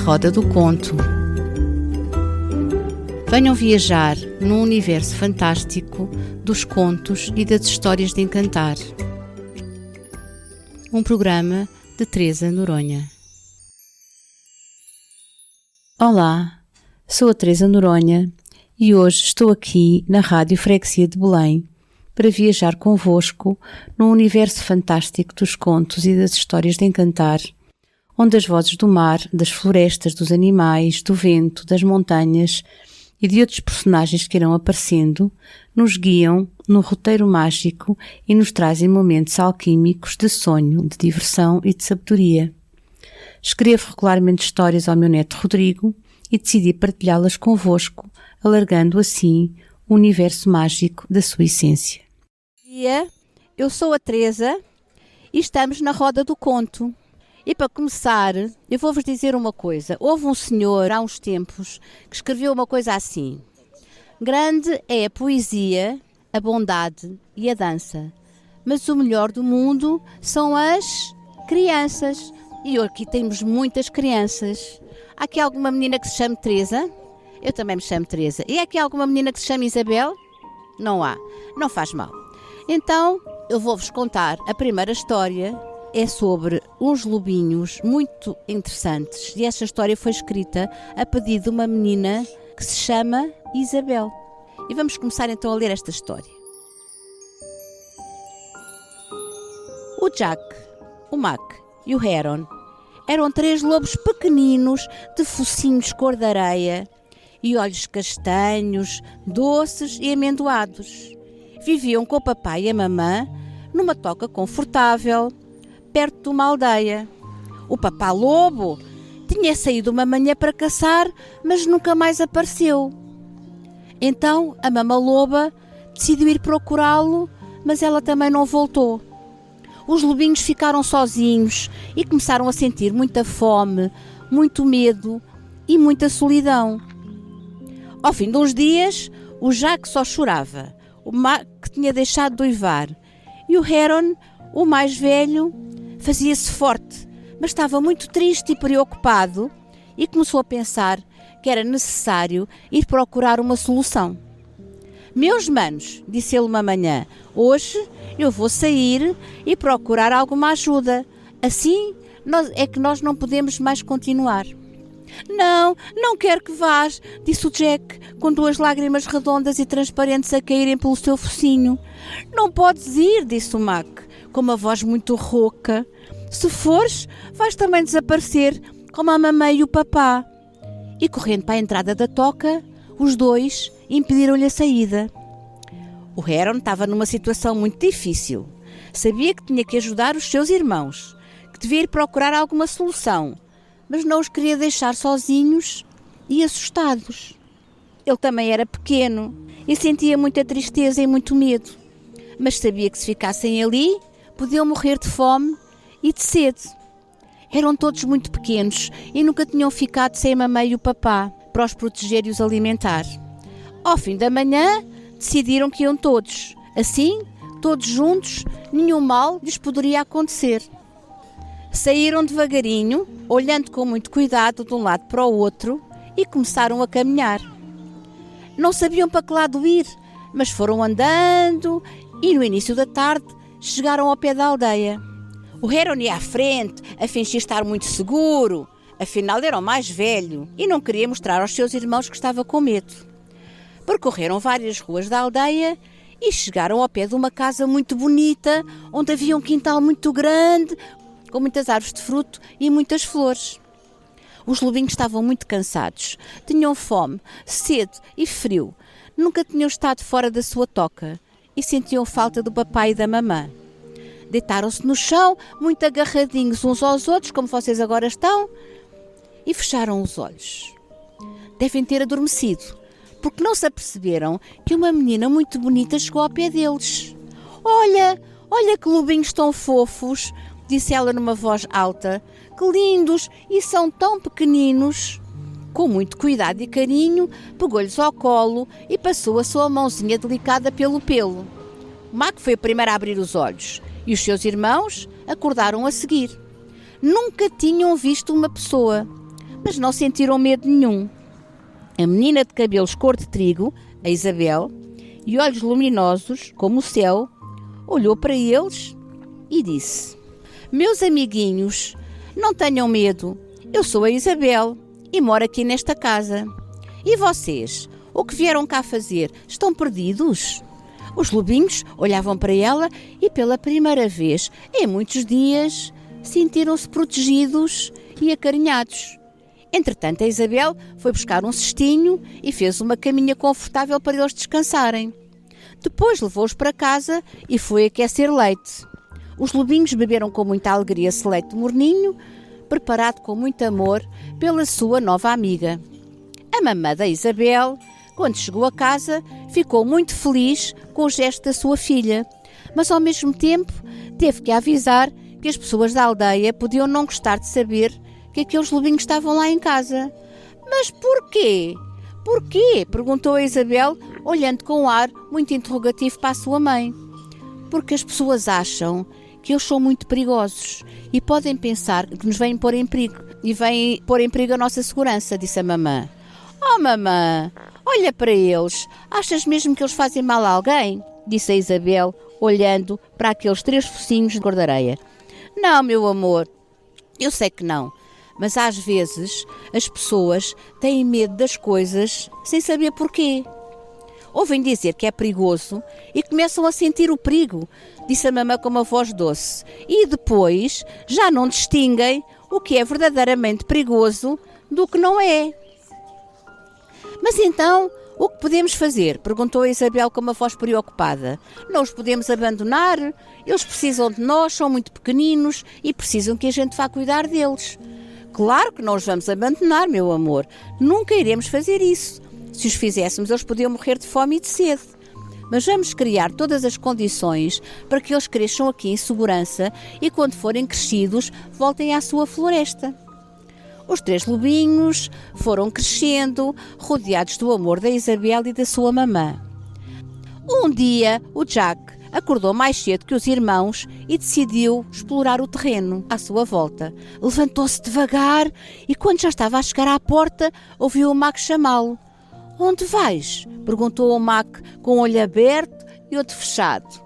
roda do conto. Venham viajar num universo fantástico dos contos e das histórias de encantar. Um programa de Teresa Noronha. Olá, sou a Teresa Noronha e hoje estou aqui na Rádio Freguesia de Belém para viajar convosco num universo fantástico dos contos e das histórias de encantar, onde as vozes do mar, das florestas, dos animais, do vento, das montanhas e de outros personagens que irão aparecendo, nos guiam no roteiro mágico e nos trazem momentos alquímicos de sonho, de diversão e de sabedoria. Escrevo regularmente histórias ao meu neto Rodrigo e decidi partilhá-las convosco, alargando assim o universo mágico da sua essência. Eu sou a Teresa e estamos na Roda do Conto. E para começar, eu vou-vos dizer uma coisa. Houve um senhor há uns tempos que escreveu uma coisa assim: grande é a poesia, a bondade e a dança, mas o melhor do mundo são as crianças. E hoje aqui temos muitas crianças. Há aqui alguma menina que se chame Teresa? Eu também me chamo Teresa. E há aqui alguma menina que se chame Isabel? Não há. Não faz mal. Então, eu vou-vos contar a primeira história. É sobre uns lobinhos muito interessantes. E esta história foi escrita a pedido de uma menina que se chama Isabel. E vamos começar então a ler esta história. O Jack, o Mac e o Heron eram 3 lobos pequeninos de focinhos cor de areia e olhos castanhos, doces e amendoados. Viviam com o papai e a mamã numa toca confortável, perto de uma aldeia. O papá lobo tinha saído uma manhã para caçar, mas nunca mais apareceu. Então a mamã loba decidiu ir procurá-lo, mas ela também não voltou. Os lobinhos ficaram sozinhos e começaram a sentir muita fome, muito medo e muita solidão. Ao fim de uns dias, o Jack só chorava, o Mac tinha deixado de uivar e o Heron, o mais velho, fazia-se forte, mas estava muito triste e preocupado e começou a pensar que era necessário ir procurar uma solução. Meus manos, disse ele uma manhã, hoje eu vou sair e procurar alguma ajuda. Assim é que nós não podemos mais continuar. Não quero que vás, disse o Jack, com 2 lágrimas redondas e transparentes a caírem pelo seu focinho. Não podes ir, disse o Mac, com uma voz muito rouca. Se fores, vais também desaparecer, como a mamãe e o papá. E correndo para a entrada da toca, os 2 impediram-lhe a saída. O Heron estava numa situação muito difícil. Sabia que tinha que ajudar os seus irmãos, que devia ir procurar alguma solução, mas não os queria deixar sozinhos e assustados. Ele também era pequeno e sentia muita tristeza e muito medo, mas sabia que se ficassem ali, podiam morrer de fome e de sede. Eram todos muito pequenos e nunca tinham ficado sem a mamãe e o papá para os proteger e os alimentar. Ao fim da manhã, decidiram que iam todos. Assim, todos juntos, nenhum mal lhes poderia acontecer. Saíram devagarinho, olhando com muito cuidado de um lado para o outro, e começaram a caminhar. Não sabiam para que lado ir, mas foram andando e no início da tarde chegaram ao pé da aldeia. O Heron ia à frente, a fingir estar muito seguro. Afinal era o mais velho e não queria mostrar aos seus irmãos que estava com medo. Percorreram várias ruas da aldeia e chegaram ao pé de uma casa muito bonita, onde havia um quintal muito grande, com muitas árvores de fruto e muitas flores. Os lobinhos estavam muito cansados, tinham fome, sede e frio. Nunca tinham estado fora da sua toca e sentiam falta do papai e da mamã. Deitaram-se no chão, muito agarradinhos uns aos outros, como vocês agora estão, e fecharam os olhos. Devem ter adormecido, porque não se aperceberam que uma menina muito bonita chegou ao pé deles. Olha que lobinhos tão fofos, disse ela numa voz alta. Que lindos e são tão pequeninos. Com muito cuidado e carinho, pegou-lhes ao colo e passou a sua mãozinha delicada pelo pelo. Mac foi a primeira a abrir os olhos e os seus irmãos acordaram a seguir. Nunca tinham visto uma pessoa, mas não sentiram medo nenhum. A menina de cabelos cor de trigo, a Isabel, e olhos luminosos como o céu, olhou para eles e disse: meus amiguinhos, não tenham medo, eu sou a Isabel e moro aqui nesta casa. E vocês, o que vieram cá fazer? Estão perdidos? Os lobinhos olhavam para ela e pela primeira vez em muitos dias sentiram-se protegidos e acarinhados. Entretanto, a Isabel foi buscar um cestinho e fez uma caminha confortável para eles descansarem. Depois levou-os para casa e foi aquecer leite. Os lobinhos beberam com muita alegria esse leite morninho, preparado com muito amor pela sua nova amiga. A mamã da Isabel, quando chegou a casa, ficou muito feliz com o gesto da sua filha, mas ao mesmo tempo teve que avisar que as pessoas da aldeia podiam não gostar de saber que aqueles lobinhos estavam lá em casa. Mas porquê? Porquê? Perguntou a Isabel, olhando com um ar muito interrogativo para a sua mãe. Porque as pessoas acham que eles são muito perigosos e podem pensar que nos vêm pôr em perigo e vêm pôr em perigo a nossa segurança, disse a mamã. Oh mamã, olha para eles, achas mesmo que eles fazem mal a alguém? Disse a Isabel, olhando para aqueles 3 focinhos de cor de areia. Não, meu amor, eu sei que não, mas às vezes as pessoas têm medo das coisas sem saber porquê. Ouvem dizer que é perigoso e começam a sentir o perigo, disse a mamã com uma voz doce. E depois já não distinguem o que é verdadeiramente perigoso do que não é. Mas então, o que podemos fazer? Perguntou a Isabel com uma voz preocupada. Não os podemos abandonar? Eles precisam de nós, são muito pequeninos e precisam que a gente vá cuidar deles. Claro que não os vamos abandonar, meu amor. Nunca iremos fazer isso. Se os fizéssemos, eles podiam morrer de fome e de sede. Mas vamos criar todas as condições para que eles cresçam aqui em segurança e, quando forem crescidos, voltem à sua floresta. Os 3 lobinhos foram crescendo, rodeados do amor da Isabel e da sua mamã. Um dia, o Jack acordou mais cedo que os irmãos e decidiu explorar o terreno à sua volta. Levantou-se devagar e, quando já estava a chegar à porta, ouviu o Mac chamá-lo. Onde vais? Perguntou o Mac com um olho aberto e outro fechado.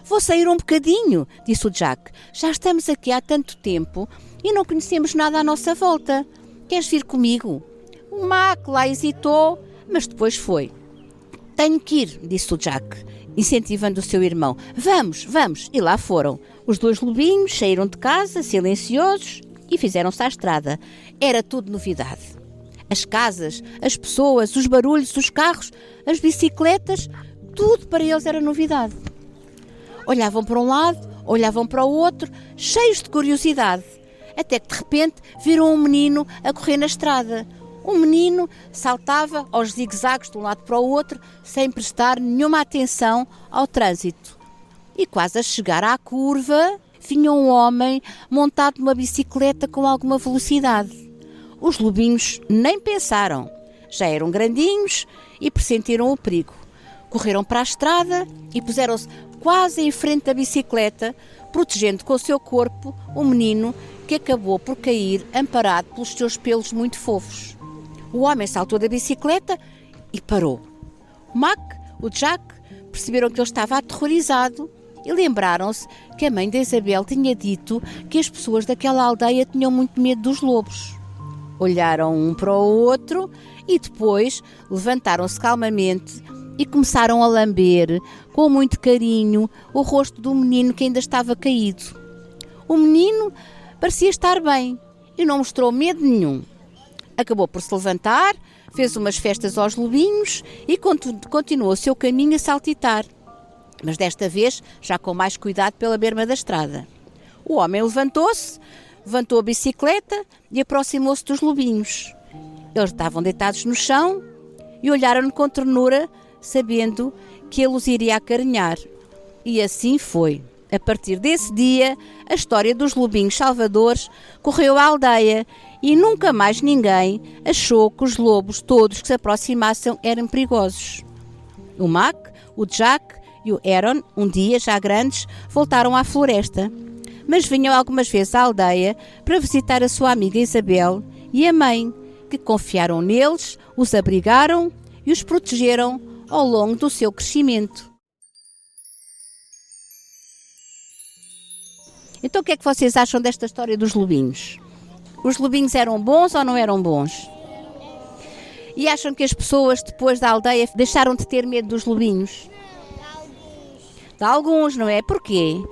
Vou sair um bocadinho, disse o Jack. Já estamos aqui há tanto tempo e não conhecemos nada à nossa volta. Queres vir comigo? O Mac lá hesitou, mas depois foi. Tenho que ir, disse o Jack, incentivando o seu irmão. Vamos, vamos. E lá foram. Os 2 lobinhos saíram de casa, silenciosos, e fizeram-se à estrada. Era tudo novidade. As casas, as pessoas, os barulhos, os carros, as bicicletas, tudo para eles era novidade. Olhavam para um lado, olhavam para o outro, cheios de curiosidade, até que de repente viram um menino a correr na estrada. O menino saltava aos zigue-zagues de um lado para o outro, sem prestar nenhuma atenção ao trânsito. E quase a chegar à curva, vinha um homem montado numa bicicleta com alguma velocidade. Os lobinhos nem pensaram, já eram grandinhos e pressentiram o perigo. Correram para a estrada e puseram-se quase em frente da bicicleta, protegendo com o seu corpo o menino que acabou por cair amparado pelos seus pelos muito fofos. O homem saltou da bicicleta e parou. O Mac, o Jack, perceberam que ele estava aterrorizado e lembraram-se que a mãe da Isabel tinha dito que as pessoas daquela aldeia tinham muito medo dos lobos. Olharam um para o outro e depois levantaram-se calmamente e começaram a lamber, com muito carinho, o rosto do menino que ainda estava caído. O menino parecia estar bem e não mostrou medo nenhum. Acabou por se levantar, fez umas festas aos lobinhos e continuou o seu caminho a saltitar, mas desta vez já com mais cuidado pela berma da estrada. O homem levantou-se, levantou a bicicleta e aproximou-se dos lobinhos. Eles estavam deitados no chão e olharam-no com ternura, sabendo que ele os iria acarinhar. E assim foi. A partir desse dia, a história dos lobinhos salvadores correu à aldeia e nunca mais ninguém achou que os lobos todos que se aproximassem eram perigosos. O Mac, o Jack e o Aaron, um dia já grandes, voltaram à floresta, mas vinham algumas vezes à aldeia para visitar a sua amiga Isabel e a mãe, que confiaram neles, os abrigaram e os protegeram ao longo do seu crescimento. Então o que é que vocês acham desta história dos lobinhos? Os lobinhos eram bons ou não eram bons? E acham que as pessoas depois da aldeia deixaram de ter medo dos lobinhos? De alguns, não é? Porquê?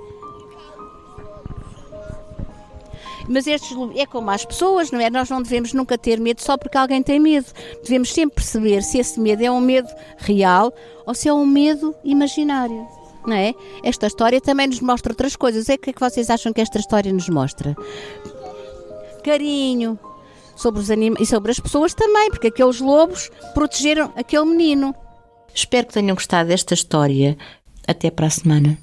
Mas é como as pessoas, não é? Nós não devemos nunca ter medo só porque alguém tem medo. Devemos sempre perceber se esse medo é um medo real ou se é um medo imaginário, não é? Esta história também nos mostra outras coisas. O que é que vocês acham que esta história nos mostra? Carinho sobre os animais e sobre as pessoas também, porque aqueles lobos protegeram aquele menino. Espero que tenham gostado desta história. Até para a semana.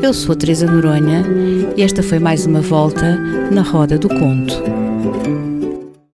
Eu sou a Teresa Noronha e esta foi mais uma volta na Roda do Conto.